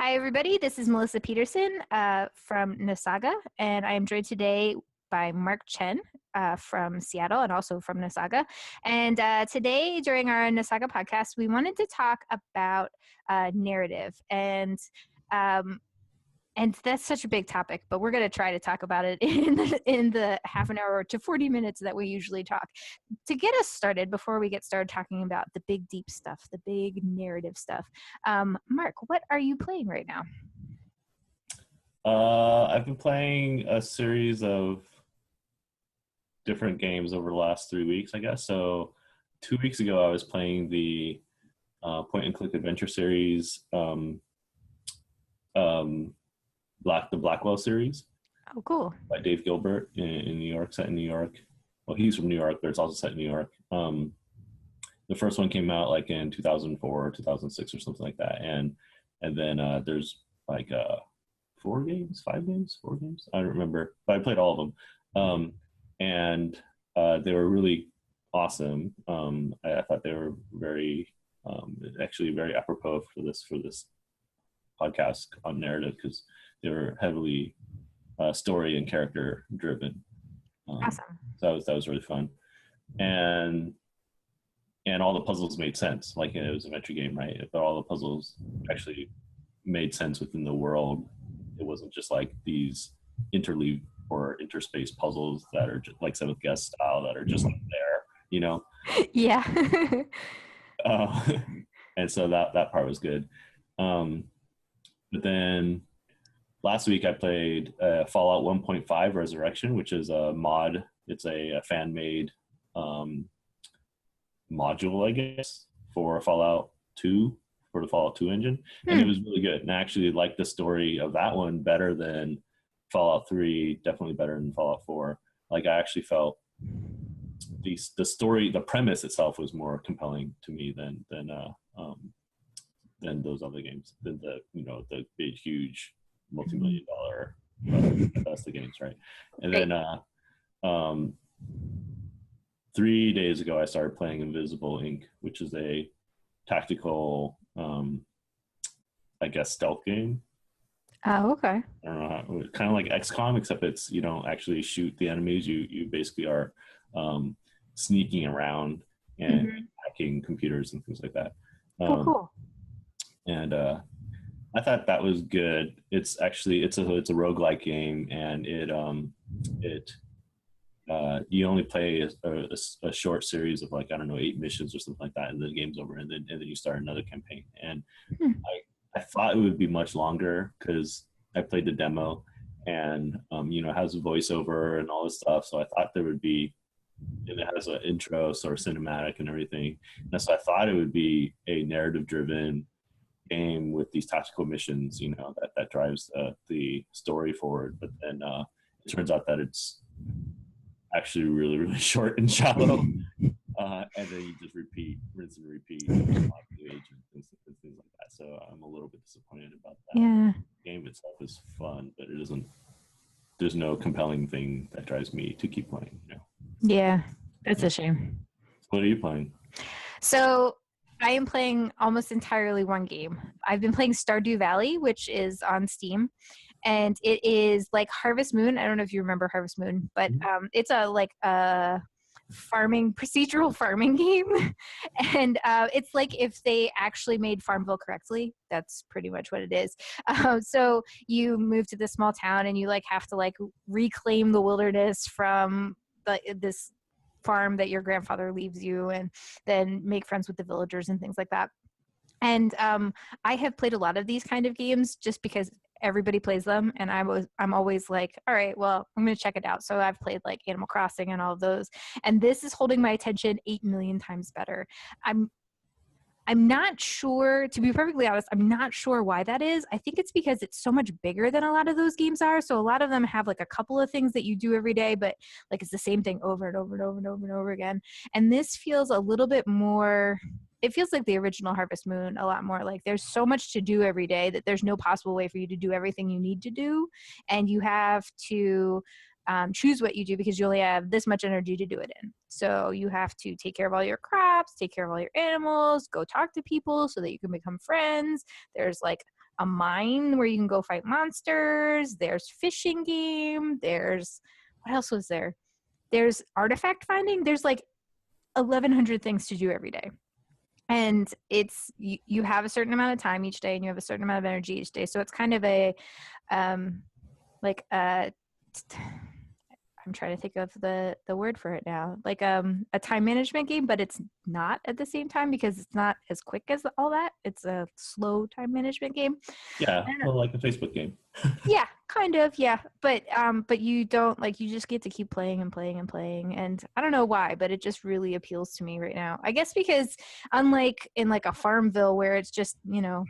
Hi, everybody. This is Melissa Peterson from NASAGA, and I am joined today by Mark Chen from Seattle and also from NASAGA. And today, during our NASAGA podcast, we wanted to talk about narrative. And that's such a big topic, but we're going to try to talk about it in the half an hour to 40 minutes that we usually talk. To get us started, before we get started talking about the big, deep stuff, the big narrative stuff, Mark, what are you playing right now? I've been playing a series of different games over the last 3 weeks, I guess. So 2 weeks ago, I was playing the point-and-click adventure series, the Blackwell series. Oh, cool. By Dave Gilbert in New York, set in New York. Well, he's from New York, but it's also set in New York. The first one came out like in 2004 or 2006 or something like that. And then there's like 4 games, 5 games, 4 games. I don't remember, but I played all of them. And they were really awesome. I thought they were very, actually very apropos for this podcast on narrative, because they were heavily story and character driven. Awesome. So that was really fun, and all the puzzles made sense. Like, it was an adventure game, right? But all the puzzles actually made sense within the world. It wasn't just like these interleave or interspace puzzles that are just like Seventh Guest style, that are just like there, you know? Yeah. And so that part was good. But then last week I played Fallout 1.5 Resurrection, which is a mod. It's a fan-made module, I guess, for Fallout 2, for the Fallout 2 engine. And it was really good. And I actually liked the story of that one better than Fallout 3, definitely better than Fallout 4. Like, I actually felt the story, the premise itself was more compelling to me than those other games, than the big, huge, multi-million-dollar Bethesda games, right? And then 3 days ago, I started playing Invisible, Inc., which is a tactical, I guess, stealth game. Oh, okay. I don't know, kind of like XCOM, except it's, you don't actually shoot the enemies. You basically are sneaking around and hacking computers and things like that. Cool. And I thought that was good. It's a roguelike game, and you only play a short series of, like, I don't know, 8 missions or something like that, and then the game's over, and then you start another campaign. And I thought it would be much longer, because I played the demo, and it has a voiceover and all this stuff. So I thought there would be, and it has an intro, sort of cinematic and everything. And so I thought it would be a narrative-driven game with these tactical missions, that drives the story forward. But then it turns out that it's actually really, really short and shallow. And then you just rinse and repeat new agents and things like that. So I'm a little bit disappointed about that. Yeah. The game itself is fun, but there's no compelling thing that drives me to keep playing. Yeah, that's a shame. What are you playing? So I am playing almost entirely one game. I've been playing Stardew Valley, which is on Steam, and it is like Harvest Moon. I don't know if you remember Harvest Moon, but it's a procedural farming game. And it's like if they actually made Farmville correctly. That's pretty much what it is. So you move to this small town, and you have to reclaim the wilderness from this farm that your grandfather leaves you, and then make friends with the villagers and things like that. And I have played a lot of these kind of games just because everybody plays them, and I'm always like, all right, well, I'm going to check it out. So I've played like Animal Crossing and all of those, and this is holding my attention 8 million times better. I'm not sure, to be perfectly honest, I'm not sure why that is. I think it's because it's so much bigger than a lot of those games are. So a lot of them have like a couple of things that you do every day, but like it's the same thing over and over and over and over and over again. And this feels a little bit more, it feels like the original Harvest Moon, a lot more like there's so much to do every day that there's no possible way for you to do everything you need to do. And you have to choose what you do because you only have this much energy to do it in. So you have to take care of all your crops, take care of all your animals, go talk to people so that you can become friends. There's like a mine where you can go fight monsters. There's fishing game. There's, what else was there? There's artifact finding. There's like 1,100 things to do every day. And it's, you have a certain amount of time each day and you have a certain amount of energy each day. So it's kind of a, like a, I'm trying to think of the word for it now, like a time management game, but it's not at the same time because it's not as quick as all that. It's a slow time management game. Yeah, well, like a Facebook game. Yeah, kind of, yeah. But you don't, like, you just get to keep playing and playing and playing. And I don't know why, but it just really appeals to me right now. I guess because unlike in like a Farmville where it's just, you know,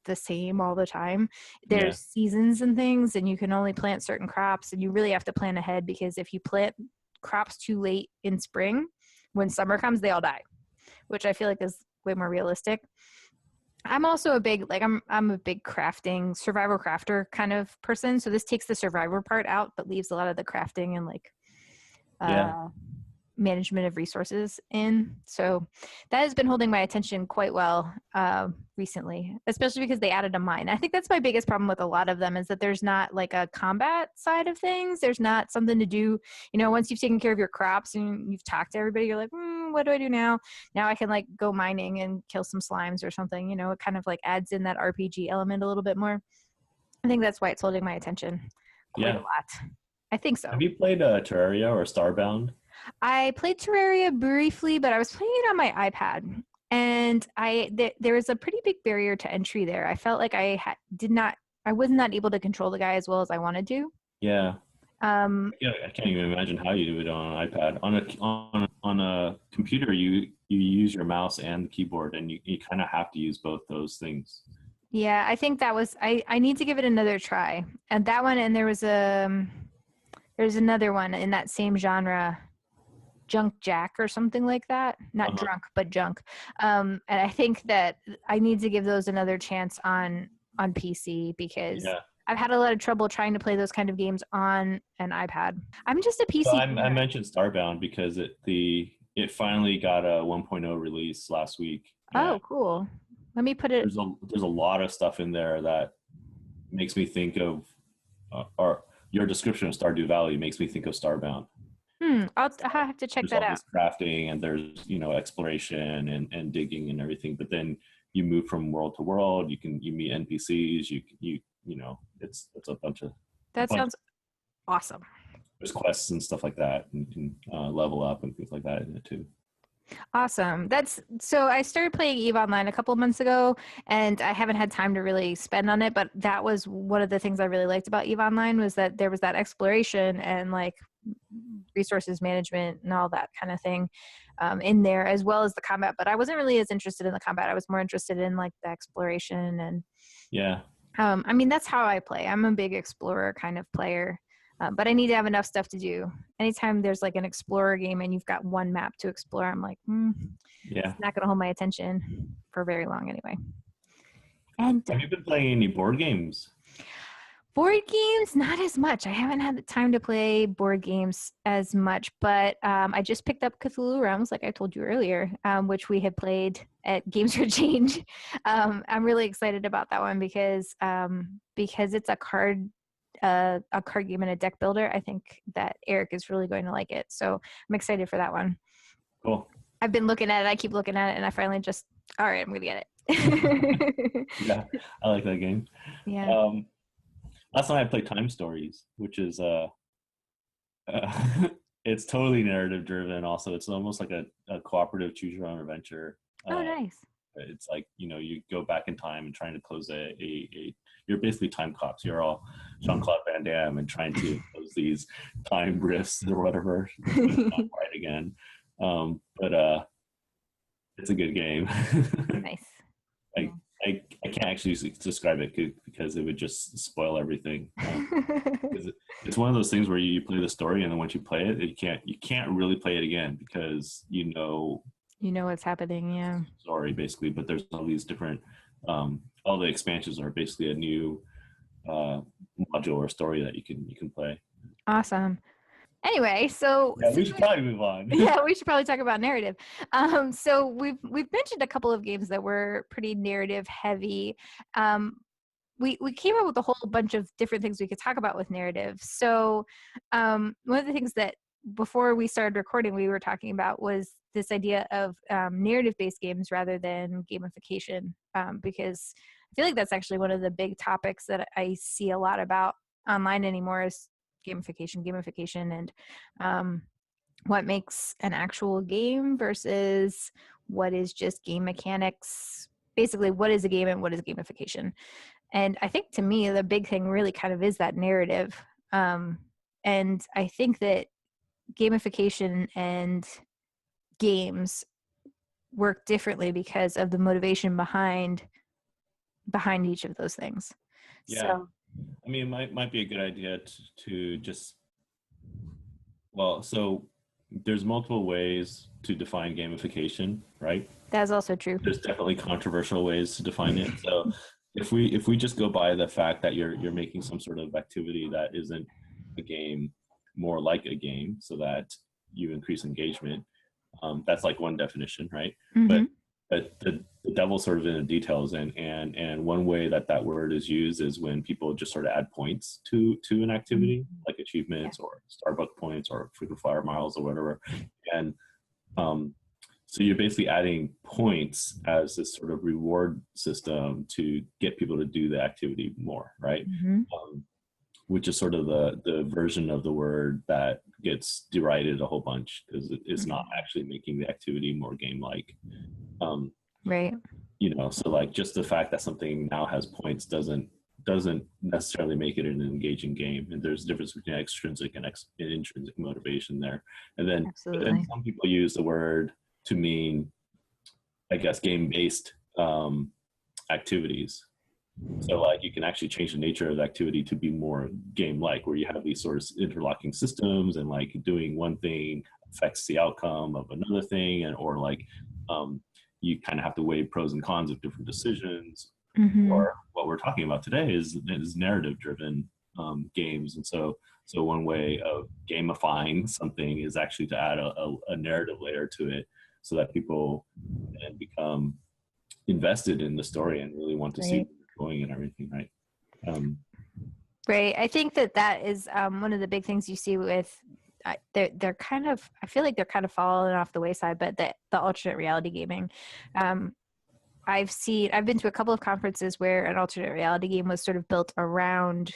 the same all the time, there's seasons and things, and you can only plant certain crops, and you really have to plan ahead, because if you plant crops too late in spring, when summer comes, they all die, which I feel like is way more realistic. I'm also a big, like, I'm a big crafting, survival crafter kind of person, so this takes the survivor part out but leaves a lot of the crafting and like management of resources in. So that has been holding my attention quite well recently, especially because they added a mine. I think that's my biggest problem with a lot of them, is that there's not like a combat side of things. There's not something to do, you know, once you've taken care of your crops and you've talked to everybody, you're like, what do I do now? Now I can like go mining and kill some slimes or something, you know. It kind of like adds in that RPG element a little bit more. I think that's why it's holding my attention quite a lot. I think so. Have you played Terraria or Starbound? I played Terraria briefly, but I was playing it on my iPad, and there was a pretty big barrier to entry there. I felt like I was not able to control the guy as well as I wanted to. Yeah. I can't even imagine how you do it on an iPad. On a computer, you use your mouse and the keyboard, and you kind of have to use both those things. Yeah, I think that was I need to give it another try. And that one, and there's another one in that same genre, Junk Jack or something like that. Not drunk, but junk. And I think that I need to give those another chance on PC, because I've had a lot of trouble trying to play those kind of games on an iPad. I'm just a PC. Well, I mentioned Starbound because it finally got a 1.0 release last week. Oh, cool. Let me put it. There's a lot of stuff in there that makes me think of, or your description of Stardew Valley makes me think of Starbound. I'll have to check that out. There's crafting, and there's, you know, exploration and digging and everything. But then you move from world to world. You meet NPCs. You know, it's a bunch of. That sounds awesome. There's quests and stuff like that, and you can level up and things like that in it too. Awesome. So I started playing EVE Online a couple of months ago, and I haven't had time to really spend on it, but that was one of the things I really liked about EVE Online, was that there was that exploration and like resources management and all that kind of thing in there, as well as the combat. But I wasn't really as interested in the combat. I was more interested in like the exploration and I mean, that's how I play. I'm a big explorer kind of player. But I need to have enough stuff to do. Anytime there's like an explorer game and you've got one map to explore, I'm like, it's not going to hold my attention for very long anyway. And have you been playing any board games? Board games, not as much. I haven't had the time to play board games as much, but I just picked up Cthulhu Realms, like I told you earlier, which we had played at Games for Change. I'm really excited about that one because it's a card game and a deck builder. I think that Eric is really going to like it. So I'm excited for that one. Cool. I've been looking at it. I keep looking at it, and I finally just, all right, I'm going to get it. Yeah, I like that game. Yeah. Last night I played Time Stories, which is it's totally narrative driven. Also, it's almost like a cooperative choose your own adventure. Oh, nice. It's like, you know, you go back in time and trying to close you're basically time cops. You're all Jean-Claude Van Damme and trying to close these time rifts or whatever. Not right again. But it's a good game. Nice. I can't actually describe it because it would just spoil everything. It's one of those things where you play the story, and then once you play it, you can't really play it again because you know what's happening. Yeah. Story basically, but there's all these different. All the expansions are basically a new module or story that you can play. Awesome. Anyway, so we should probably move on. Yeah, we should probably talk about narrative. So we've mentioned a couple of games that were pretty narrative heavy. we came up with a whole bunch of different things we could talk about with narrative. So one of the things that before we started recording we were talking about was this idea of narrative-based games rather than gamification, because I feel like that's actually one of the big topics that I see a lot about online anymore is gamification, and what makes an actual game versus what is just game mechanics. Basically, what is a game and what is gamification? And I think to me, the big thing really kind of is that narrative. And I think that gamification and games work differently because of the motivation behind each of those things. Yeah. So, I mean, it might be a good idea to just, well, so there's multiple ways to define gamification, right? that's also true. There's definitely controversial ways to define it. So if we just go by the fact that you're making some sort of activity that isn't a game, more like a game, so that you increase engagement, that's like one definition, right? Mm-hmm. But the devil's sort of in the details, and one way that word is used is when people just sort of add points to an activity, like achievements or Starbucks points or frequent flyer miles or whatever, and so you're basically adding points as this sort of reward system to get people to do the activity more, right? Mm-hmm. Which is sort of the version of the word that gets derided a whole bunch because it's not actually making the activity more game-like. Right. You know, so like just the fact that something now has points doesn't necessarily make it an engaging game. And there's a difference between extrinsic and intrinsic motivation there. And then some people use the word to mean, I guess, game-based activities. So like you can actually change the nature of the activity to be more game-like, where you have these sort of interlocking systems and like doing one thing affects the outcome of another thing, and or like you kind of have to weigh pros and cons of different decisions. Mm-hmm. Or what we're talking about today is narrative-driven games, and so one way of gamifying something is actually to add a narrative layer to it, so that people then become invested in the story and really want to see where you're going and everything, right? Right. I think that is one of the big things you see with they're kind of, I feel like they're kind of falling off the wayside, but the alternate reality gaming. I've been to a couple of conferences where an alternate reality game was sort of built around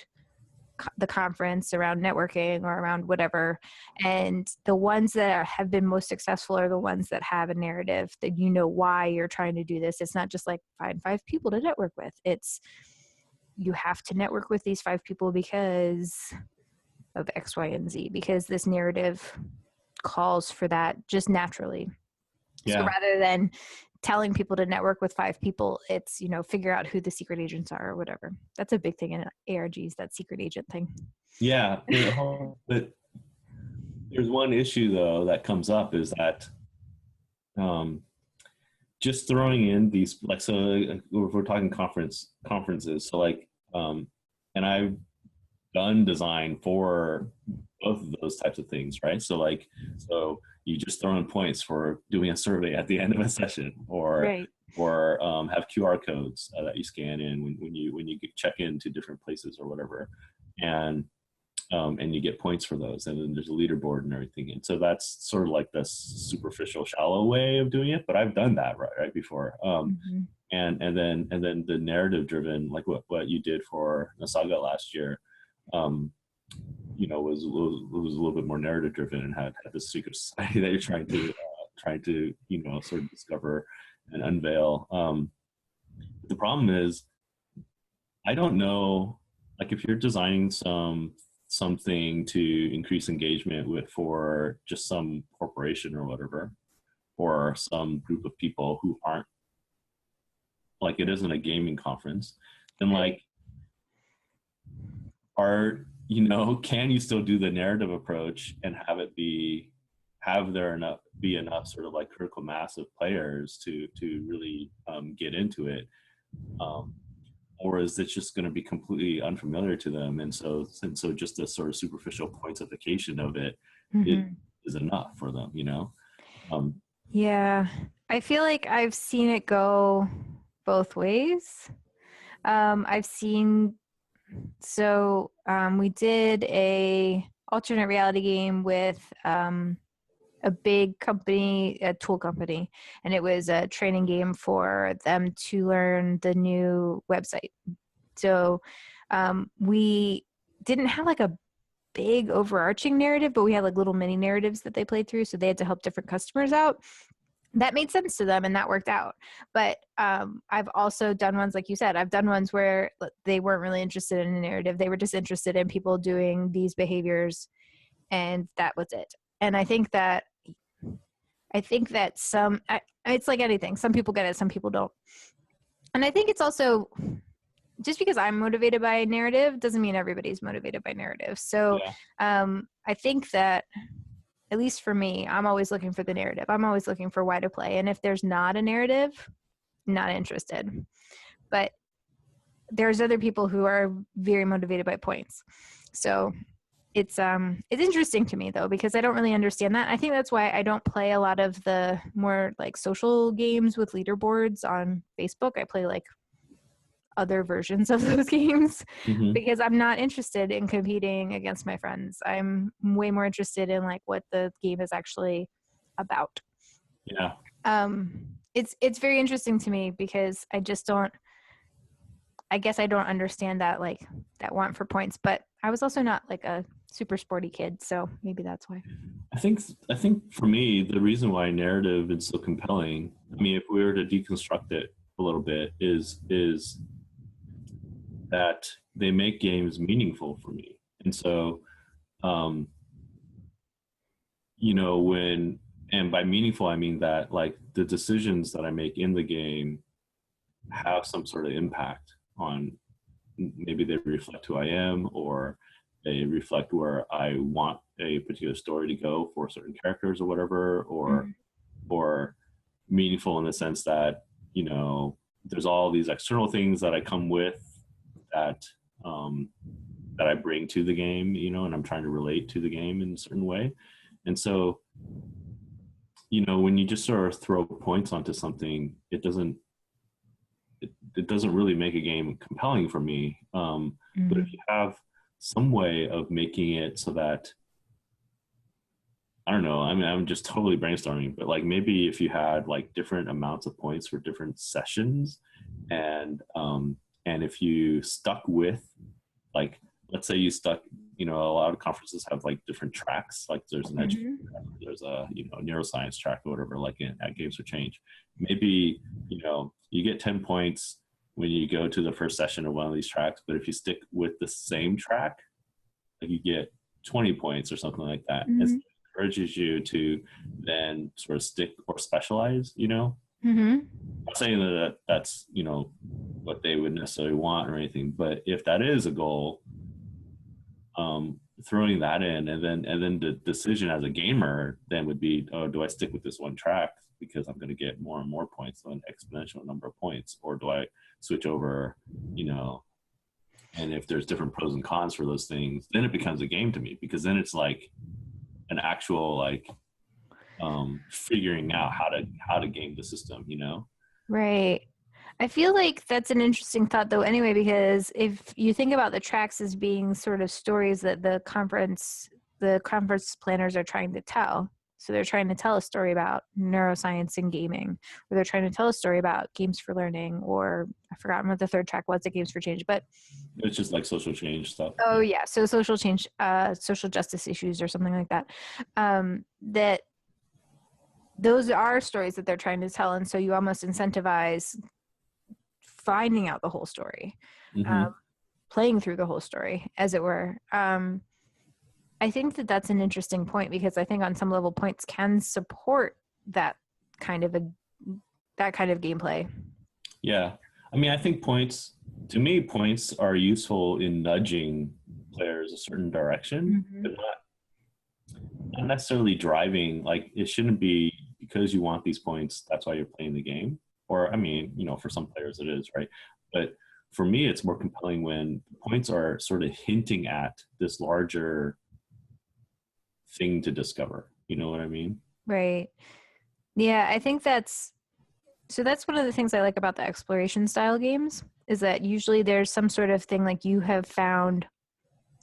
the conference, around networking or around whatever. And the ones that have been most successful are the ones that have a narrative that you know why you're trying to do this. It's not just like find 5 people to network with. It's you have to network with these 5 people because of X, Y, and Z, because this narrative calls for that just naturally. Yeah. So rather than telling people to network with 5 people, it's, you know, figure out who the secret agents are or whatever. That's a big thing in ARGs, that secret agent thing. Yeah. But there's one issue though that comes up is that just throwing in these, like, so if we're talking conferences, so like, and I've done design for both of those types of things, right? So like, so you just throw in points for doing a survey at the end of a session, or have QR codes that you scan in when you check into different places or whatever, and you get points for those, and then there's a leaderboard and everything. And so that's sort of like the superficial, shallow way of doing it, but I've done that right before. And then the narrative driven, like what you did for NASAGA last year, you know, was a little bit more narrative driven and had this secret society that you're trying to you know, sort of discover and unveil. The problem is, I don't know, like if you're designing something to increase engagement for just some corporation or whatever, or some group of people who aren't, like, it isn't a gaming conference, then like, you know, can you still do the narrative approach and have there be enough sort of like critical mass of players to really get into it, or is it just going to be completely unfamiliar to them, and so just the sort of superficial pointsification of it is enough for them, you know? Yeah, I feel like I've seen it go both ways. I've seen, so we did a alternate reality game with a big company, a tool company, and it was a training game for them to learn the new website. So we didn't have like a big overarching narrative, but we had like little mini narratives that they played through, so they had to help different customers out. That made sense to them and that worked out. But I've also done ones, like you said, I've done ones where they weren't really interested in a narrative. They were just interested in people doing these behaviors, and that was it. And I think that it's like anything. Some people get it, some people don't. And I think it's also, just because I'm motivated by a narrative doesn't mean everybody's motivated by narrative. So I think that, at least for me, I'm always looking for the narrative. I'm always looking for why to play. And if there's not a narrative, not interested. But there's other people who are very motivated by points. So it's interesting to me though, because I don't really understand that. I think that's why I don't play a lot of the more like social games with leaderboards on Facebook. I play like other versions of those games because I'm not interested in competing against my friends. I'm way more interested in like what the game is actually about. Yeah. It's very interesting to me because I guess I don't understand that, like that want for points, but I was also not like a super sporty kid, so maybe that's why. I think for me, the reason why narrative is so compelling, I mean, if we were to deconstruct it a little bit, is that they make games meaningful for me. And so, and by meaningful, I mean that like the decisions that I make in the game have some sort of impact on, maybe they reflect who I am, or they reflect where I want a particular story to go for certain characters or whatever, or meaningful in the sense that, there's all these external things that I come with that I bring to the game, and I'm trying to relate to the game in a certain way. And so, when you just sort of throw points onto something, it doesn't really make a game compelling for me. But if you have some way of making it so that, I don't know, I mean, I'm just totally brainstorming, but like maybe if you had like different amounts of points for different sessions, and if you stuck with, like, let's say you stuck, a lot of conferences have like different tracks, like there's an education track, there's a neuroscience track or whatever, like at Games for Change. Maybe you get 10 points when you go to the first session of one of these tracks, but if you stick with the same track, like you get 20 points or something like that. It encourages you to then sort of stick or specialize. I'm not saying that that's what they would necessarily want or anything, but if that is a goal, throwing that in, and then the decision as a gamer then would be, oh, do I stick with this one track because I'm going to get more and more points, so an exponential number of points, or do I switch over, and if there's different pros and cons for those things, then it becomes a game to me, because then it's like an actual like figuring out how to game the system, Right. I feel like that's an interesting thought though anyway, because if you think about the tracks as being sort of stories that the conference planners are trying to tell. So they're trying to tell a story about neuroscience and gaming, or they're trying to tell a story about games for learning, or I've forgotten what the third track was at Games for Change, but it's just like social change stuff. Oh yeah. So social change, social justice issues or something like that. That those are stories that they're trying to tell. And so you almost incentivize finding out the whole story, playing through the whole story, as it were. I think that that's an interesting point, because I think on some level points can support that kind of gameplay. Yeah. I mean, I think points are useful in nudging players a certain direction, but not necessarily driving. Like, it shouldn't be because you want these points, that's why you're playing the game. Or, I mean, for some players it is, right? But for me, it's more compelling when points are sort of hinting at this larger thing to discover. You know what I mean? Right. Yeah, I think that's So that's one of the things I like about the exploration style games, is that usually there's some sort of thing like you have found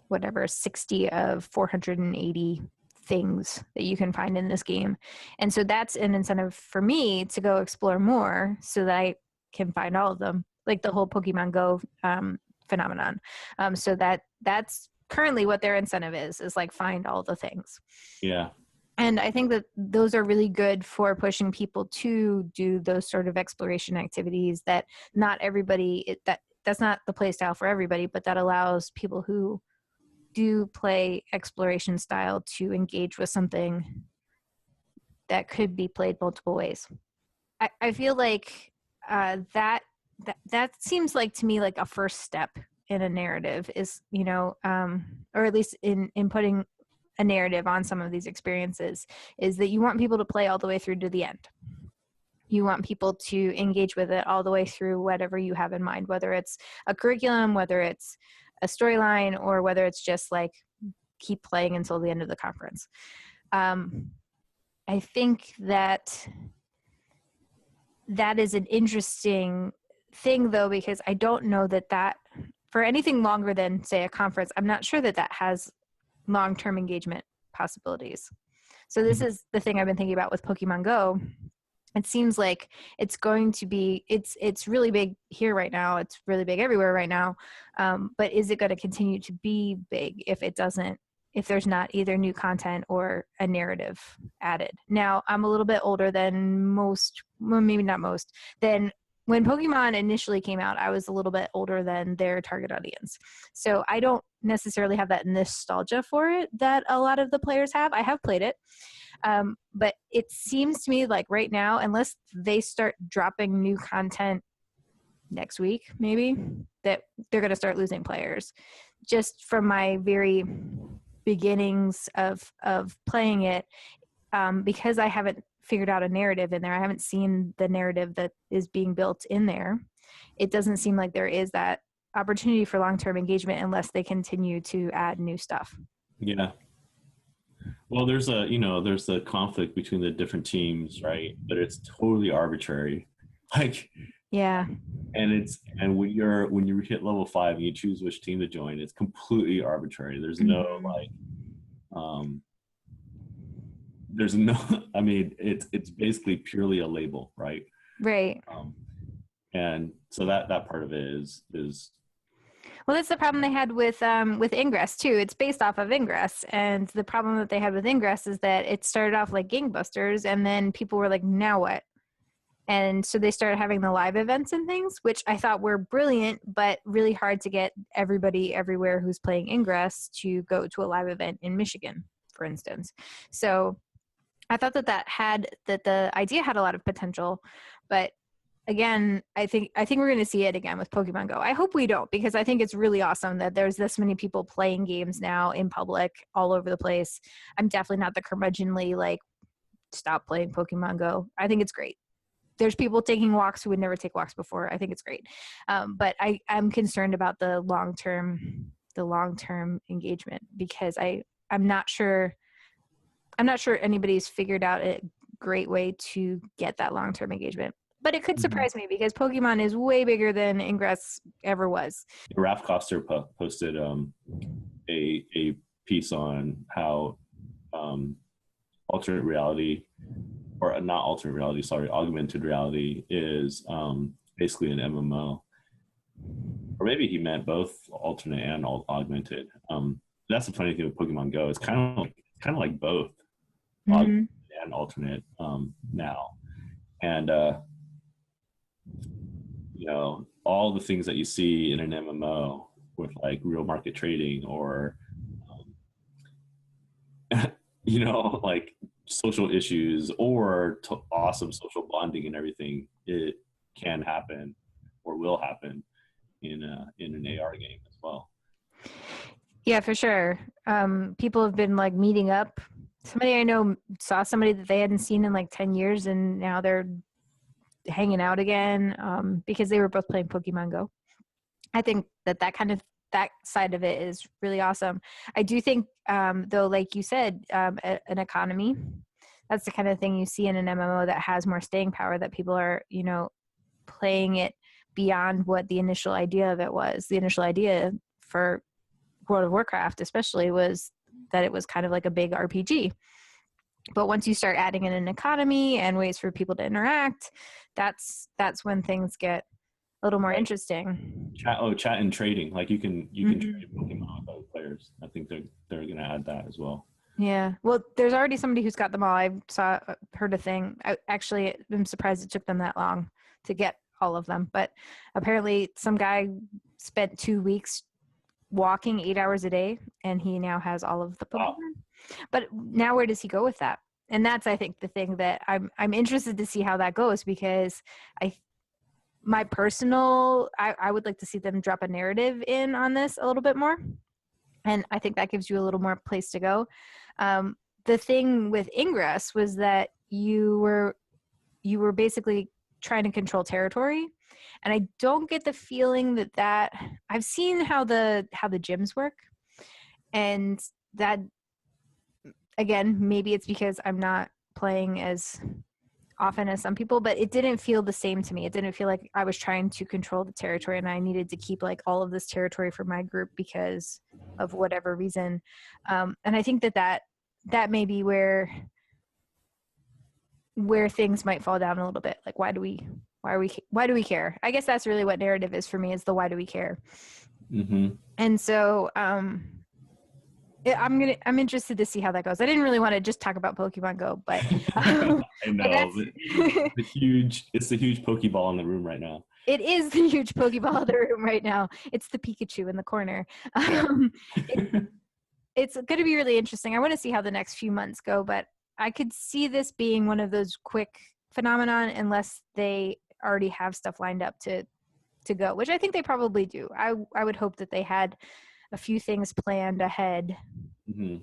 whatever 60 of 480 things that you can find in this game. And so that's an incentive for me to go explore more so that I can find all of them, like the whole Pokemon Go phenomenon. So that's currently what their incentive is like find all the things. Yeah. And I think that those are really good for pushing people to do those sort of exploration activities that not everybody, that's not the play style for everybody, but that allows people who do play exploration style to engage with something that could be played multiple ways. I feel like that seems like to me like a first step in a narrative is, or at least in putting a narrative on some of these experiences, is that you want people to play all the way through to the end. You want people to engage with it all the way through, whatever you have in mind, whether it's a curriculum, whether it's a storyline, or whether it's just like keep playing until the end of the conference. I think that is an interesting thing, though, because I don't know that for anything longer than, say, a conference, I'm not sure that has long-term engagement possibilities. So this is the thing I've been thinking about with Pokemon Go. It seems like it's going to be, it's really big here right now. It's really big everywhere right now. But is it going to continue to be big if there's not either new content or a narrative added? Now, I'm a little bit older than most, well, maybe not most, than when Pokemon initially came out. I was a little bit older than their target audience. So I don't necessarily have that nostalgia for it that a lot of the players have. I have played it. But it seems to me like right now, unless they start dropping new content next week, maybe, that they're going to start losing players. Just from my very beginnings of playing it, because I haven't figured out a narrative in there. I haven't seen the narrative that is being built in there. It doesn't seem like there is that opportunity for long-term engagement unless they continue to add new stuff. Yeah. Well, there's the conflict between the different teams, right? But it's totally arbitrary. Like, yeah. And when you hit level 5 and you choose which team to join, it's completely arbitrary. There's no I mean, it's basically purely a label, right? Right. And so that part of it is well, that's the problem they had with Ingress too. It's based off of Ingress, and the problem that they had with Ingress is that it started off like gangbusters, and then people were like, now what? And so they started having the live events and things, which I thought were brilliant, but really hard to get everybody everywhere who's playing Ingress to go to a live event in Michigan, for instance. So I thought that the idea had a lot of potential, but again, I think we're going to see it again with Pokemon Go. I hope we don't, because I think it's really awesome that there's this many people playing games now in public all over the place. I'm definitely not the curmudgeonly, like, stop playing Pokemon Go. I think it's great. There's people taking walks who would never take walks before. I think it's great. But I'm concerned about the long-term engagement, because I'm not sure anybody's figured out a great way to get that long-term engagement. But it could surprise me, because Pokemon is way bigger than Ingress ever was. Raph Koster posted a piece on how alternate reality, or not alternate reality, sorry, augmented reality is basically an MMO. Or maybe he meant both alternate and augmented. That's the funny thing with Pokemon Go. It's kind of like both augmented and alternate now. And all the things that you see in an MMO with like real market trading, or like social issues, or awesome social bonding and everything, it can happen or will happen in an AR game as well. Yeah, for sure. People have been like meeting up. Somebody I know saw somebody that they hadn't seen in like 10 years, and now they're hanging out again because they were both playing Pokemon Go. I think that side of it is really awesome. I do think, though, like you said, an economy that's the kind of thing you see in an MMO that has more staying power, that people are, playing it beyond what the initial idea of it was. The initial idea for World of Warcraft especially was that it was kind of like a big RPG. But once you start adding in an economy and ways for people to interact, that's when things get a little more interesting. Chat and trading. Like you can trade Pokemon with other players. I think they're gonna add that as well. Yeah. Well, there's already somebody who's got them all. I heard a thing. I'm surprised it took them that long to get all of them. But apparently some guy spent 2 weeks walking 8 hours a day, and he now has all of the Pokemon. Wow. But now where does he go with that? And that's, I think, the thing that I'm interested to see how that goes, because I would like to see them drop a narrative in on this a little bit more. And I think that gives you a little more place to go. The thing with Ingress was that you were basically trying to control territory. And I don't get the feeling that I've seen how the gyms work. And that, again, maybe it's because I'm not playing as often as some people, but it didn't feel the same to me. It didn't feel like I was trying to control the territory and I needed to keep like all of this territory for my group because of whatever reason. And I think that may be where things might fall down a little bit. Like, why do we care? I guess that's really what narrative is for me, is the why do we care? Mm-hmm. And so I'm interested to see how that goes. I didn't really want to just talk about Pokemon Go, but I know it's the huge Pokeball in the room right now. It is the huge Pokeball in the room right now. It's the Pikachu in the corner. It's going to be really interesting. I want to see how the next few months go, but I could see this being one of those quick phenomenon unless they already have stuff lined up to go, which I think they probably do. I would hope that they had a few things planned ahead. Mm-hmm.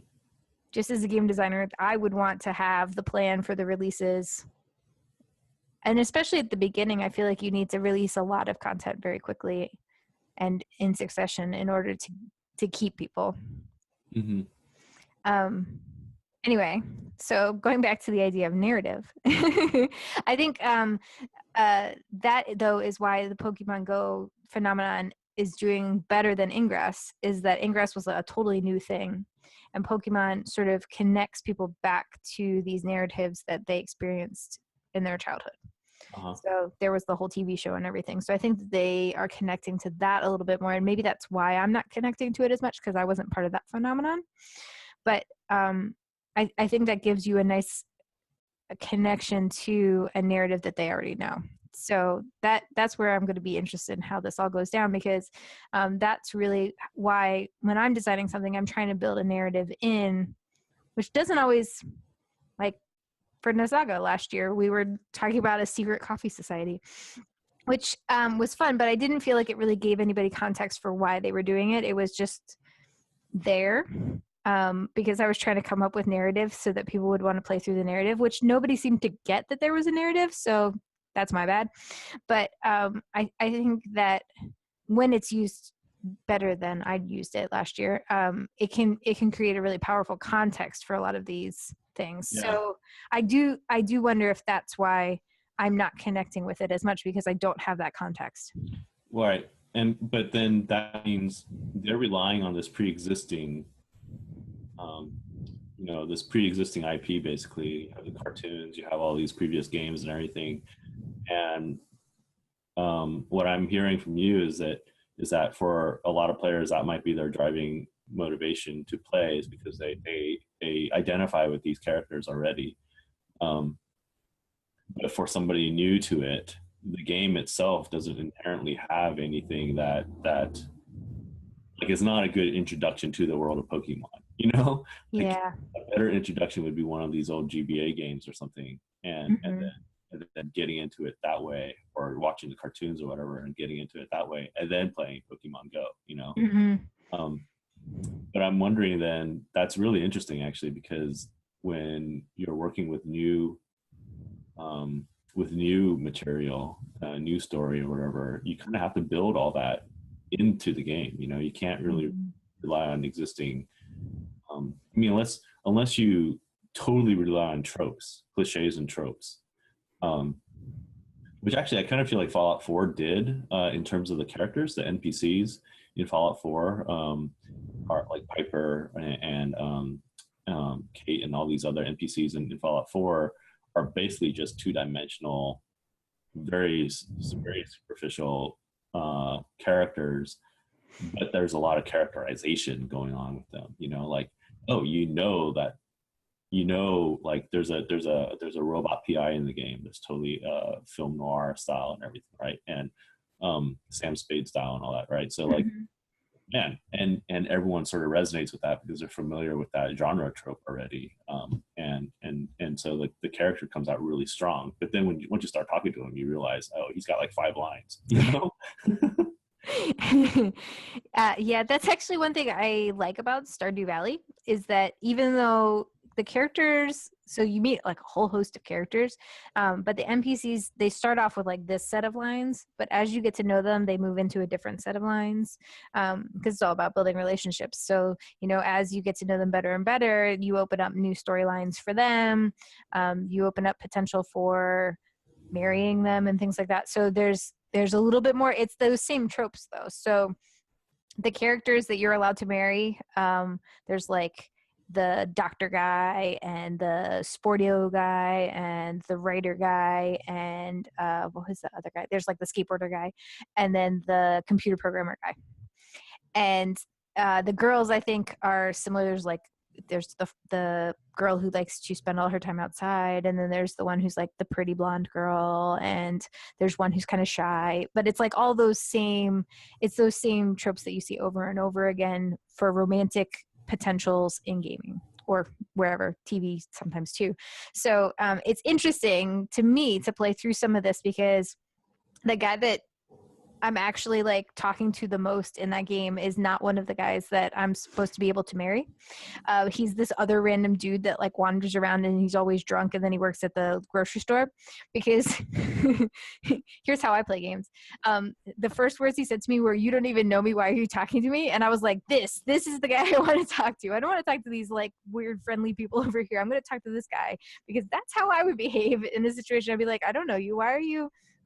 Just as a game designer, I would want to have the plan for the releases. And especially at the beginning, I feel like you need to release a lot of content very quickly and in succession in order to keep people. Mm-hmm. Anyway, so going back to the idea of narrative, I think that, though, is why the Pokemon Go phenomenon is doing better than Ingress, is that Ingress was a totally new thing. And Pokemon sort of connects people back to these narratives that they experienced in their childhood. Uh-huh. So there was the whole TV show and everything. So I think that they are connecting to that a little bit more. And maybe that's why I'm not connecting to it as much, because I wasn't part of that phenomenon. But I think that gives you a nice connection to a narrative that they already know. So that's where I'm going to be interested in how this all goes down, because that's really why when I'm designing something, I'm trying to build a narrative in, which doesn't always, like for NASAGA last year, we were talking about a secret coffee society, which was fun, but I didn't feel like it really gave anybody context for why they were doing it. It was just there. Because I was trying to come up with narrative so that people would want to play through the narrative, which nobody seemed to get that there was a narrative. So that's my bad. But I think that when it's used better than I'd used it last year, it can create a really powerful context for a lot of these things. Yeah. So I do wonder if that's why I'm not connecting with it as much, because I don't have that context. Right. But then that means they're relying on this pre-existing this pre-existing IP. Basically, you have the cartoons, you have all these previous games and everything. And what I'm hearing from you is that for a lot of players, that might be their driving motivation to play, is because they identify with these characters already. But for somebody new to it, the game itself doesn't inherently have anything that like, it's not a good introduction to the world of Pokemon, Like, yeah. A better introduction would be one of these old GBA games or something, and then getting into it that way, or watching the cartoons or whatever and getting into it that way, and then playing Pokemon Go, But I'm wondering, then, that's really interesting, actually, because when you're working with new material, new story or whatever, you kind of have to build all that into the game. You can't really rely on existing. Unless you totally rely on tropes, cliches and tropes. Which actually I kind of feel like Fallout 4 did in terms of the characters, the NPCs in Fallout 4, are like Piper and Kate and all these other NPCs in Fallout 4 are basically just two-dimensional, very superficial characters, but there's a lot of characterization going on with them. Like, oh, like there's a robot PI in the game that's totally film noir style and everything, right? And Sam Spade style and all that, right? So like, man, and everyone sort of resonates with that because they're familiar with that genre trope already. And so like the character comes out really strong. But then once you start talking to him, you realize, oh, he's got like 5 lines, Yeah, that's actually one thing I like about Stardew Valley is that even though the characters, so you meet like a whole host of characters, but the NPCs, they start off with like this set of lines, but as you get to know them, they move into a different set of lines, because it's all about building relationships. So, as you get to know them better and better, you open up new storylines for them. You open up potential for marrying them and things like that. So there's a little bit more. It's those same tropes though. So the characters that you're allowed to marry, there's like the doctor guy and the sportio guy and the writer guy and what was the other guy? There's like the skateboarder guy and then the computer programmer guy. And the girls I think are similar. There's the girl who likes to spend all her time outside, and then there's the one who's like the pretty blonde girl, and there's one who's kind of shy. But it's like all those same tropes that you see over and over again for romantic potentials in gaming or wherever, TV sometimes too. So it's interesting to me to play through some of this because the guy that I'm actually like talking to the most in that game is not one of the guys that I'm supposed to be able to marry. He's this other random dude that like wanders around and he's always drunk and then he works at the grocery store because here's how I play games. The first words he said to me were, "You don't even know me. Why are you talking to me?" And I was like, this is the guy I want to talk to. I don't want to talk to these like weird friendly people over here. I'm going to talk to this guy because that's how I would behave in this situation. I'd be like, "I don't know you.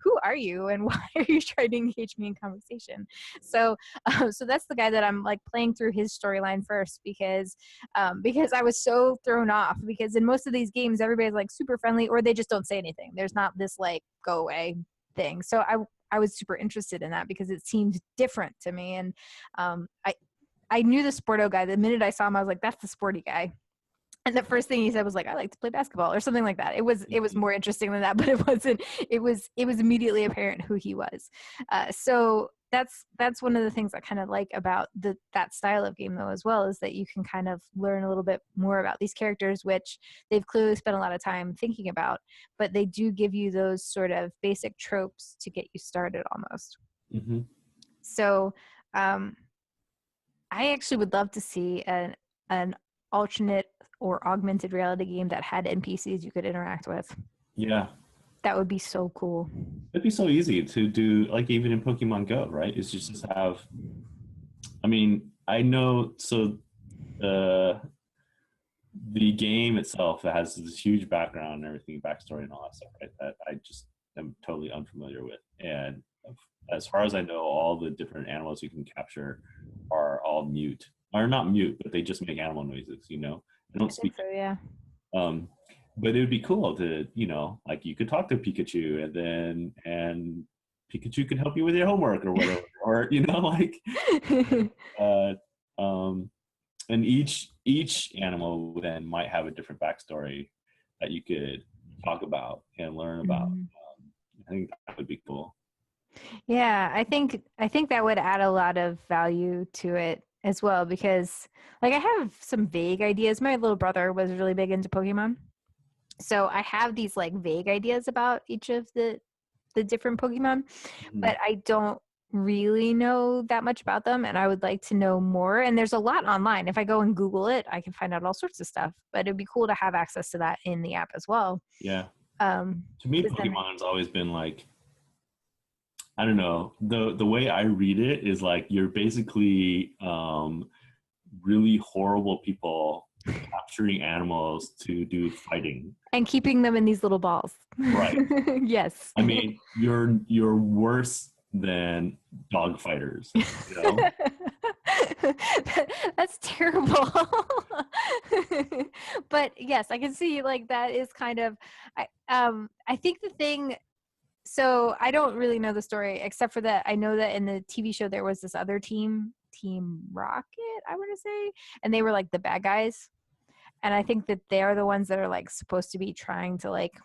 Who are you and why are you trying to engage me in conversation?" So that's the guy that I'm like playing through his storyline first because I was so thrown off because in most of these games everybody's like super friendly or they just don't say anything. There's not this like go away thing. So I was super interested in that because it seemed different to me. And I knew the sporto guy. The minute I saw him, I was like, that's the sporty guy. And the first thing he said was like, "I like to play basketball," or something like that. It was more interesting than that, but it wasn't. It was immediately apparent who he was. So that's one of the things I kind of like about that style of game though as well, is that you can kind of learn a little bit more about these characters, which they've clearly spent a lot of time thinking about, but they do give you those sort of basic tropes to get you started almost. Mm-hmm. So I actually would love to see an alternate or augmented reality game that had NPCs you could interact with. Yeah. That would be so cool. It'd be so easy to do, like even in Pokemon Go, right? It's just have, I mean, I know, so the game itself has this huge background and everything, backstory and all that stuff, right? That I just am totally unfamiliar with. And as far as I know, all the different animals you can capture are all mute. Or not mute, but they just make animal noises, They don't speak. So, yeah. But it would be cool to, like you could talk to Pikachu and Pikachu could help you with your homework or whatever. Or, like and each animal then might have a different backstory that you could talk about and learn about. I think that would be cool. Yeah, I think that would add a lot of value to it as well, because like I have some vague ideas. My little brother was really big into Pokemon. So I have these like vague ideas about each of the different Pokemon, but I don't really know that much about them, and I would like to know more. And there's a lot online. If I go and Google it, I can find out all sorts of stuff, but it'd be cool to have access to that in the app as well. Yeah. To me, Pokemon has always been like, I don't know, the way I read it is like you're basically really horrible people capturing animals to do fighting and keeping them in these little balls. Right. Yes. I mean, you're worse than dog fighters, you know? That's terrible. But yes, I can see like that is kind of I think the thing, so I don't really know the story except for that I know that in the TV show there was this other team Rocket, I want to say, and they were like the bad guys. And I think that they're the ones that are like supposed to be trying to like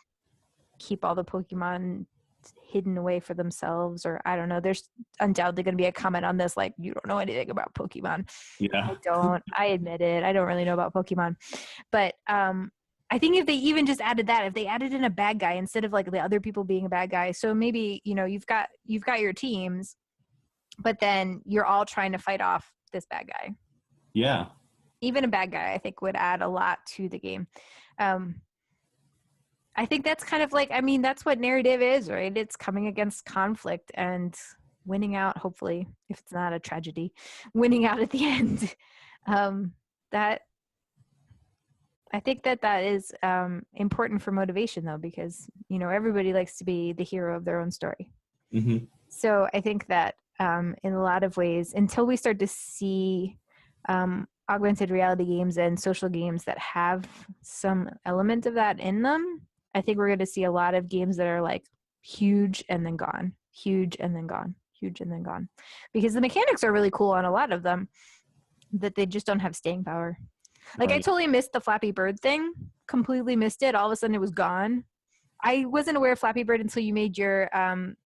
keep all the Pokemon hidden away for themselves, or I don't know. There's undoubtedly going to be a comment on this like, you don't know anything about Pokemon. Yeah. I admit it. I don't really know about Pokemon. But I think if they even just added that, if they added in a bad guy instead of like the other people being a bad guy, so maybe, you know, you've got your teams, but then you're all trying to fight off this bad guy. Yeah. Even a bad guy, I think, would add a lot to the game. I think that's kind of like, I mean, that's what narrative is, right? It's coming against conflict and winning out, hopefully, if it's not a tragedy, winning out at the end. That I think that is important for motivation, though, because, you know, everybody likes to be the hero of their own story. Mm-hmm. So I think that in a lot of ways, until we start to see augmented reality games and social games that have some element of that in them, I think we're going to see a lot of games that are like huge and then gone, huge and then gone, huge and then gone. Because the mechanics are really cool on a lot of them, that they just don't have staying power. Like, right. I totally missed the Flappy Bird thing, completely missed it. All of a sudden it was gone. I wasn't aware of Flappy Bird until you made your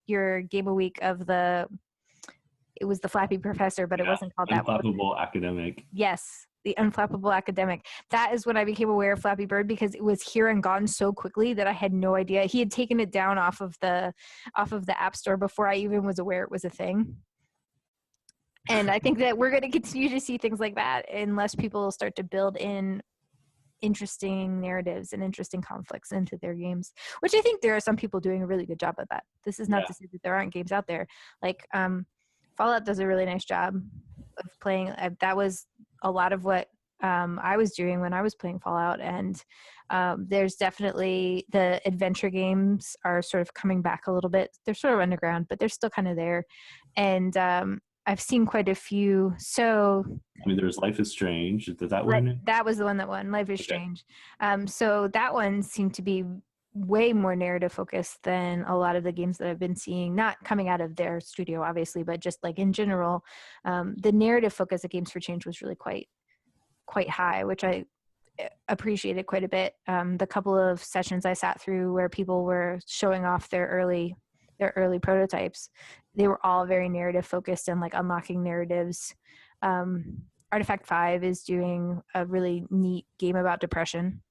game a week of it was the Flappy Professor, but it wasn't called that. Unflappable Academic. Yes, the Unflappable Academic. That is when I became aware of Flappy Bird, because it was here and gone so quickly that I had no idea. He had taken it down off of the App Store before I even was aware it was a thing. And I think that we're going to continue to see things like that unless people start to build in interesting narratives and interesting conflicts into their games, which I think there are some people doing a really good job of that. This is not to say that there aren't games out there. Like Fallout does a really nice job of playing. That was a lot of what I was doing when I was playing Fallout. And there's definitely the adventure games are sort of coming back a little bit. They're sort of underground, but they're still kind of there. And I've seen quite a few. So I mean, there's Life is Strange. Did that win? That was the one that won. Life is Strange. So that one seemed to be way more narrative focused than a lot of the games that I've been seeing, not coming out of their studio, obviously, but just like in general, the narrative focus of Games for Change was really quite high, which I appreciated quite a bit. The couple of sessions I sat through where people were showing off their early prototypes, they were all very narrative focused and like unlocking narratives. Artifact 5 is doing a really neat game about depression,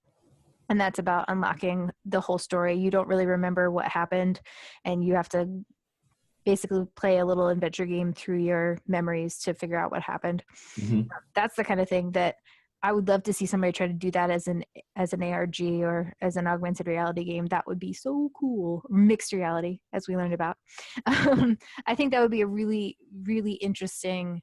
and that's about unlocking the whole story. You don't really remember what happened, and you have to basically play a little adventure game through your memories to figure out what happened. Mm-hmm. That's the kind of thing that I would love to see somebody try to do that as an ARG or as an augmented reality game. That would be so cool. Mixed reality, as we learned about. I think that would be a really, really interesting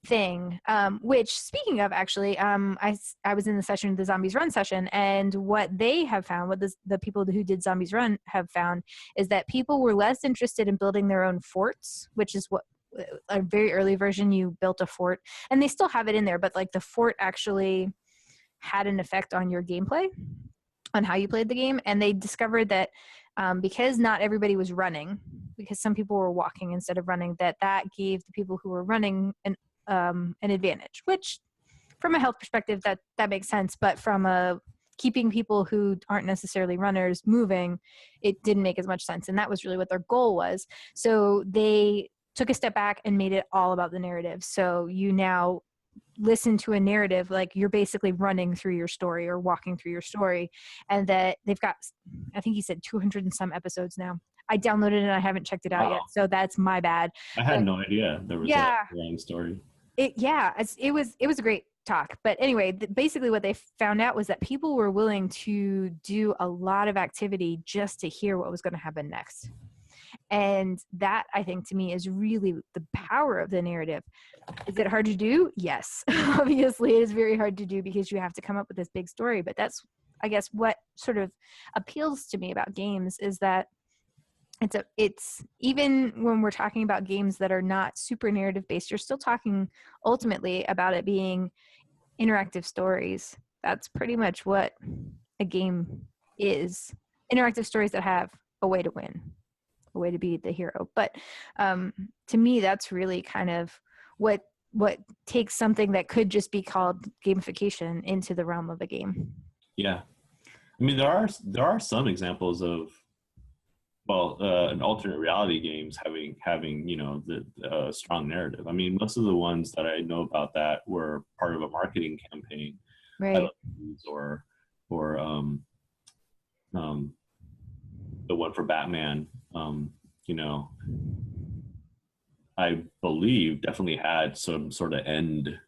thing. Which, speaking of, actually, I was in the session, the Zombies Run session, and what they have found, what the people who did Zombies Run have found, is that people were less interested in building their own forts, which is what a very early version, you built a fort, and they still have it in there, but like the fort actually had an effect on your gameplay, on how you played the game. And they discovered that because not everybody was running, because some people were walking instead of running, that gave the people who were running an advantage, which from a health perspective that makes sense, but from keeping people who aren't necessarily runners moving, it didn't make as much sense. And that was really what their goal was. So they took a step back and made it all about the narrative. So you now listen to a narrative like you're basically running through your story or walking through your story, and that they've got, I think he said 200 and some episodes now. I downloaded it and I haven't checked it out yet, so that's my bad. I had no idea there was a long story. It was a great talk. But anyway, basically what they found out was that people were willing to do a lot of activity just to hear what was going to happen next. And that, I think, to me is really the power of the narrative. Is it hard to do? Yes. Obviously, it is very hard to do because you have to come up with this big story. But that's, I guess, what sort of appeals to me about games is that it's even when we're talking about games that are not super narrative based, you're still talking ultimately about it being interactive stories. That's pretty much what a game is. Interactive stories that have a way to win, a way to be the hero. But to me, that's really kind of what takes something that could just be called gamification into the realm of a game. Yeah, I mean there are some examples of an alternate reality games having the strong narrative. I mean, most of the ones that I know about that were part of a marketing campaign, right? Or the one for Batman. You know, I believe definitely had some sort of end. It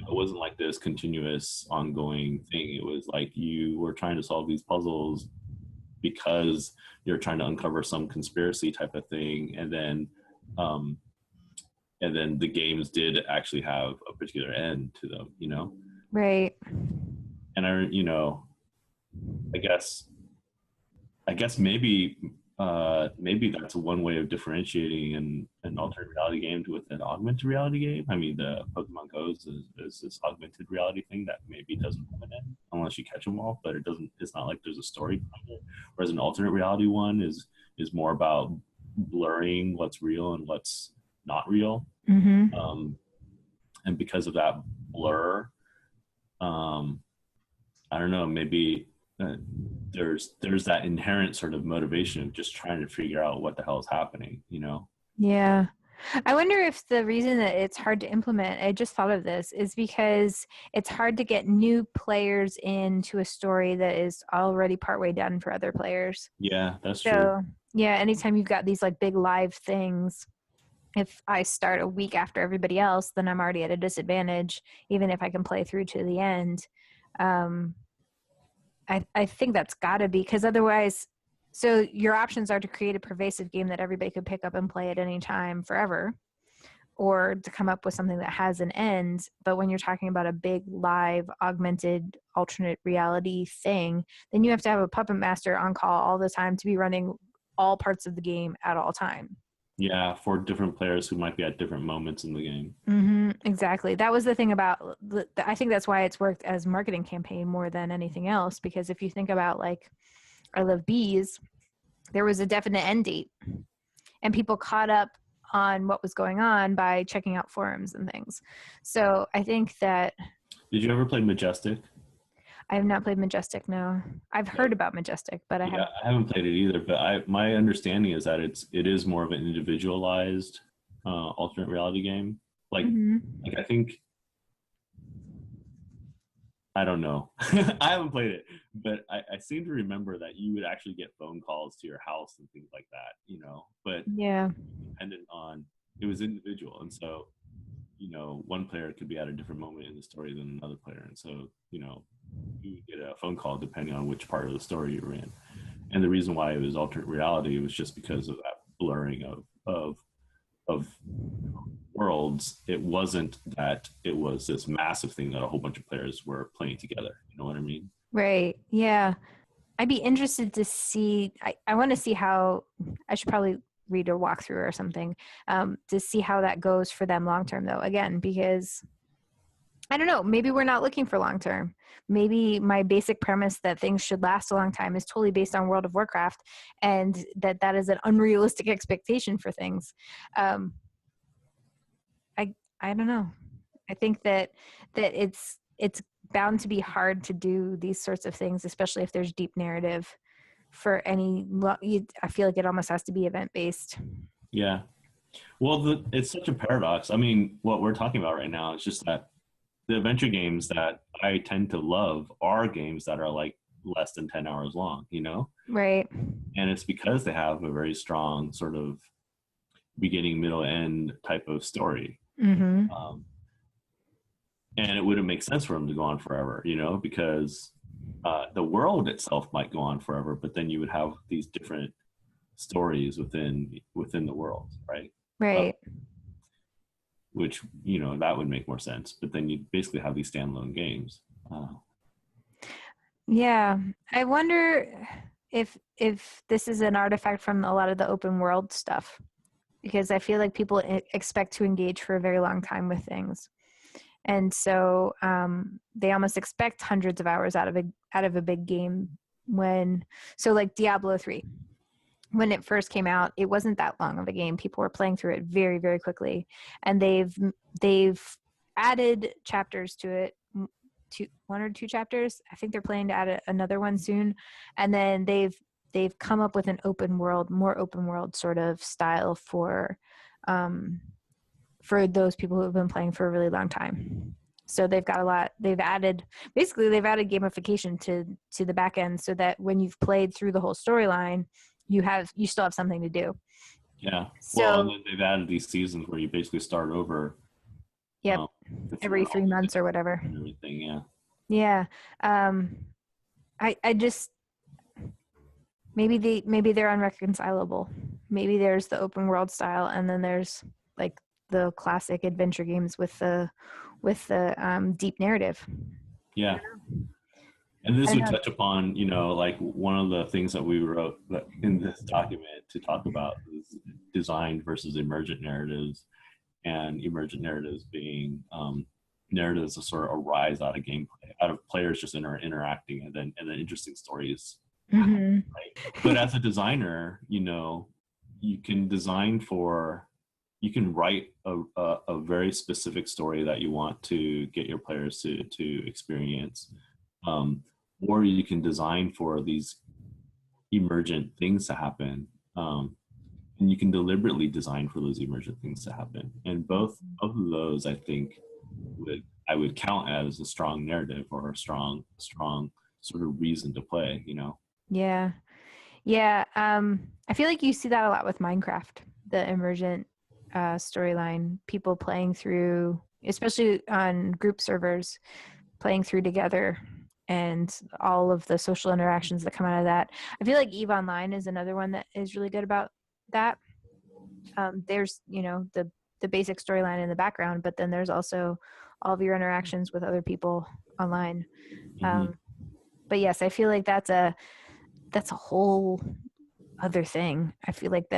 wasn't like this continuous ongoing thing. It was like you were trying to solve these puzzles because you're trying to uncover some conspiracy type of thing, and then the games did actually have a particular end to them, Right. And I guess maybe that's one way of differentiating an alternate reality game with an augmented reality game. I mean, the Pokemon Go is this augmented reality thing that maybe doesn't have an end unless you catch them all, but it's not like there's a story behind it. Whereas an alternate reality one is more about blurring what's real and what's not real. Mm-hmm. And because of that blur, I don't know, maybe there's that inherent sort of motivation of just trying to figure out what the hell is happening, Yeah. I wonder if the reason that it's hard to implement, I just thought of this, is because it's hard to get new players into a story that is already partway done for other players. Yeah, that's so, true. Yeah, anytime you've got these like big live things, if I start a week after everybody else, then I'm already at a disadvantage, even if I can play through to the end. I think that's got to be, because otherwise, so your options are to create a pervasive game that everybody could pick up and play at any time forever, or to come up with something that has an end. But when you're talking about a big live augmented alternate reality thing, then you have to have a puppet master on call all the time to be running all parts of the game at all time. Yeah, for different players who might be at different moments in the game. Mm-hmm, exactly. That was the thing about I think that's why it's worked as a marketing campaign more than anything else, because if you think about like I Love Bees, there was a definite end date and people caught up on what was going on by checking out forums and things. So I think that... Did you ever play Majestic? I have not played Majestic, no. I've heard about Majestic, but I haven't played it either. But my understanding is that it is more of an individualized alternate reality game. Like I think, I don't know. I haven't played it, but I seem to remember that you would actually get phone calls to your house and things like that, But yeah, dependent on, it was individual, and so one player could be at a different moment in the story than another player, and so you would get a phone call depending on which part of the story you were in. And the reason why it was alternate reality was just because of that blurring of worlds. It wasn't that it was this massive thing that a whole bunch of players were playing together. You know what I mean? Right. Yeah. I'd be interested to see, I want to see how, I should probably read a walkthrough or something to see how that goes for them long term though, again, because I don't know, maybe we're not looking for long term. Maybe my basic premise that things should last a long time is totally based on World of Warcraft, and that is an unrealistic expectation for things. I don't know. I think that it's bound to be hard to do these sorts of things, especially if there's deep narrative for any. I feel like it almost has to be event based. Yeah. Well, it's such a paradox. I mean, what we're talking about right now is just that the adventure games that I tend to love are games that are like less than 10 hours long, Right. And it's because they have a very strong sort of beginning, middle, end type of story. Mm-hmm. And it wouldn't make sense for them to go on forever, because the world itself might go on forever, but then you would have these different stories within the world, right? Right. Which, that would make more sense. But then you basically have these standalone games. Yeah, I wonder if this is an artifact from a lot of the open world stuff, because I feel like people expect to engage for a very long time with things, and so they almost expect hundreds of hours out of a big game. So like Diablo 3, when it first came out, it wasn't that long of a game. People were playing through it very, very quickly, and they've added chapters to it. One or two chapters. I think they're planning to add another one soon, and then they've come up with an more open world sort of style for those people who have been playing for a really long time. So they've got a lot. They've added gamification to the back end, so that when you've played through the whole storyline, you still have something to do. Yeah. So, well, and then they've added these seasons where you basically start over. Yep. Every 3 months or whatever. And everything, yeah. Yeah. I just maybe they're unreconcilable. Maybe there's the open world style, and then there's like the classic adventure games with the deep narrative. Yeah. And this would touch upon, like one of the things that we wrote in this document to talk about is designed versus emergent narratives, and emergent narratives being narratives that sort of arise out of gameplay, out of players just interacting, and then interesting stories. Mm-hmm. Right? But as a designer, you can write a very specific story that you want to get your players to experience, or you can design for these emergent things to happen, and you can deliberately design for those emergent things to happen. And both of those, I think, I would count as a strong narrative, or a strong sort of reason to play. Yeah. I feel like you see that a lot with Minecraft, the emergent storyline, people playing through, especially on group servers, playing through together, and all of the social interactions that come out of that. I feel like EVE Online is another one that is really good about that. There's, the basic storyline in the background, but then there's also all of your interactions with other people online. Mm-hmm. But yes, I feel like that's a whole other thing. I feel like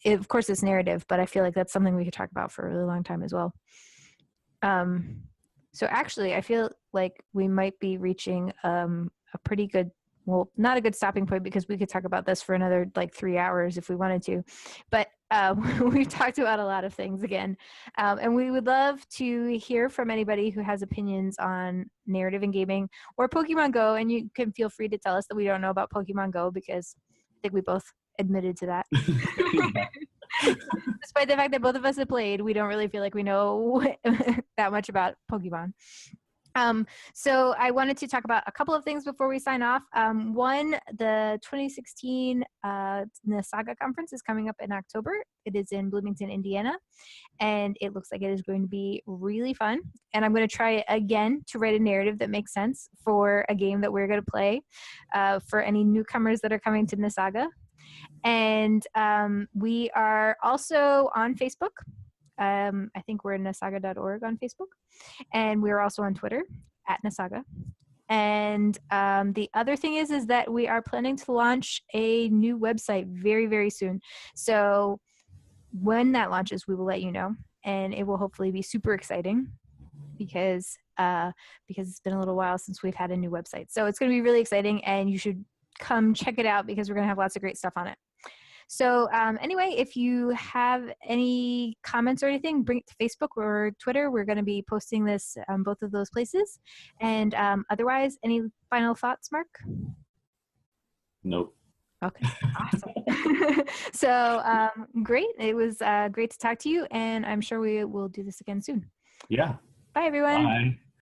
of course it's narrative, but I feel like that's something we could talk about for a really long time as well. So actually, I feel like we might be reaching a pretty good, well, not a good stopping point, because we could talk about this for another 3 hours if we wanted to. But we've talked about a lot of things again. And we would love to hear from anybody who has opinions on narrative in gaming or Pokemon Go. And you can feel free to tell us that we don't know about Pokemon Go, because I think we both admitted to that. Despite the fact that both of us have played, we don't really feel like we know that much about Pokemon. So I wanted to talk about a couple of things before we sign off. One, the 2016 NASAGA conference is coming up in October. It is in Bloomington, Indiana, and it looks like it is going to be really fun. And I'm going to try again to write a narrative that makes sense for a game that we're going to play for any newcomers that are coming to NASAGA. And we are also on Facebook. I think we're nasaga.org on Facebook. And we're also on Twitter @NASAGA. And the other thing is that we are planning to launch a new website very, very soon. So when that launches, we will let you know. And it will hopefully be super exciting, because it's been a little while since we've had a new website. So it's going to be really exciting, and you should come check it out, because we're going to have lots of great stuff on it. So anyway, if you have any comments or anything, bring it to Facebook or Twitter. We're going to be posting this on both of those places. And otherwise, any final thoughts, Mark? Nope. Okay, awesome. So great. It was great to talk to you, and I'm sure we will do this again soon. Yeah. Bye, everyone. Bye.